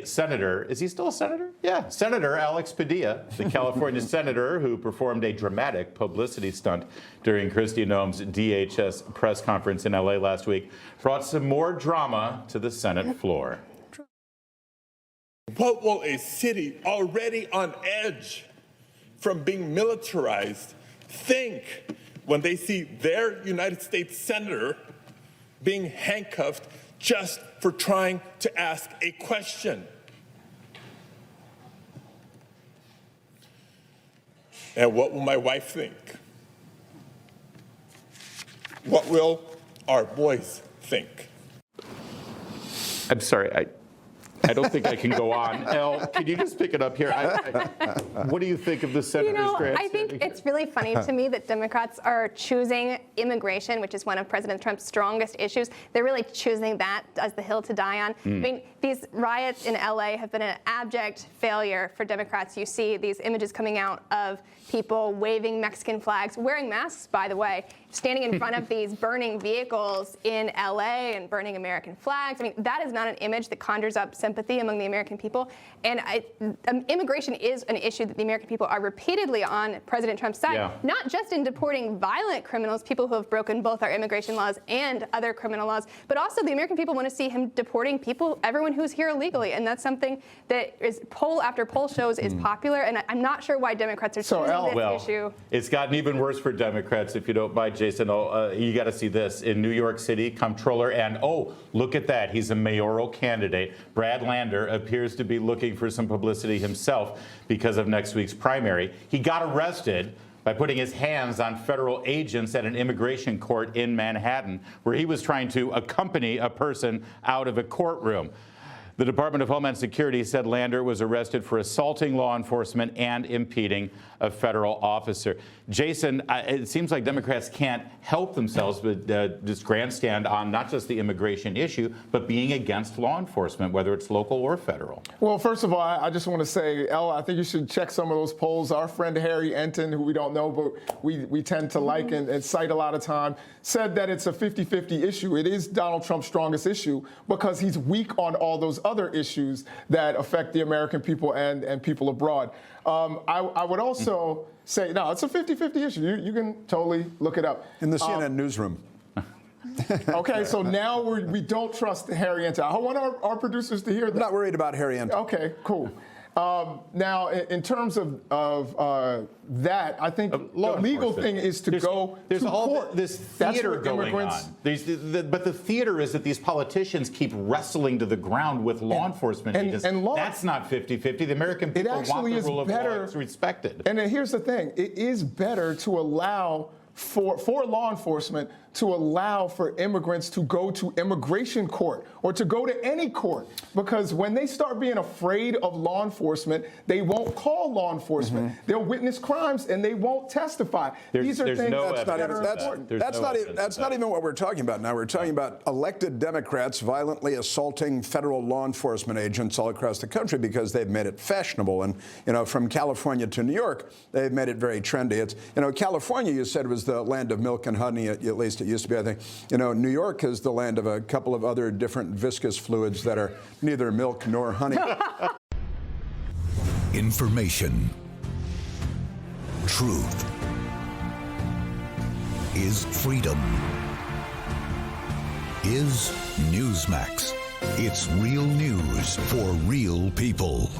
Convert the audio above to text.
senator. Is he still a senator? Yeah, Senator Alex Padilla, the California senator who performed a dramatic publicity stunt during Kristi Noem's DHS press conference in LA last week, brought some more drama to the Senate floor. What will a city already on edge from being militarized think when they see their United States senator being handcuffed just for trying to ask a question? And what will my wife think? What will our boys think? I'm sorry, I don't think I can go on. Elle, can you just pick it up here? What do you think of the senator's grandstanding? I think it's really funny to me that Democrats are choosing immigration, which is one of President Trump's strongest issues. They're really choosing that as the hill to die on. I mean, these riots in LA have been an abject failure for Democrats. You see these images coming out of people waving Mexican flags, wearing masks, by the way, standing in front of these burning vehicles in LA and burning American flags. I mean, that is not an image that conjures up sympathy among the American people. And immigration is an issue that the American people are repeatedly on President Trump's side, not just in deporting violent criminals, people who have broken both our immigration laws and other criminal laws, but also the American people want to see him deporting people, everyone who's here illegally. And that's something that is poll after poll shows is popular. And I'm not sure why Democrats are choosing this issue. It's gotten even worse for Democrats, if you don't mind, Jason. You got to see this. In New York City, Comptroller, and look at that. He's a mayoral candidate. Brad Lander appears to be looking for some publicity himself because of next week's primary. He got arrested by putting his hands on federal agents at an immigration court in Manhattan, where he was trying to accompany a person out of a courtroom. The Department of Homeland Security said Lander was arrested for assaulting law enforcement and impeding a federal officer. Jason, it seems like Democrats can't help themselves but just grandstand on not just the immigration issue, but being against law enforcement, whether it's local or federal. Well, first of all, I just want to say, Elle, I think you should check some of those polls. Our friend Harry Enton, who we don't know, but we tend to like and cite a lot of time, said that it's a 50-50 issue. It is Donald Trump's strongest issue because he's weak on all those other issues that affect the American people and people abroad. I would also say, no, it's a 50-50 issue. You can totally look it up. In the CNN newsroom. Okay, so now we don't trust Harry Enton. I want our producers to hear that. I'm not worried about Harry Enton. Okay, cool. Now, in terms of that, I think the legal thing is to go to court. This theater going on. But the theater is that these politicians keep wrestling to the ground with law enforcement agents. That's not 50-50. The American people want the rule of law respected. And here's the thing. It is better to allow for law enforcement to allow for immigrants to go to immigration court or to go to any court, because when they start being afraid of law enforcement, they won't call law enforcement. They'll witness crimes and they won't testify. These are things that are important. That's not even what we're talking about now. We're talking about elected Democrats violently assaulting federal law enforcement agents all across the country because they've made it fashionable. And, from California to New York, they've made it very trendy. It's, California, you said, was the land of milk and honey, at least it used to be, I think. New York is the land of a couple of other different viscous fluids that are neither milk nor honey. Information. Truth. Is freedom. Is Newsmax. It's real news for real people.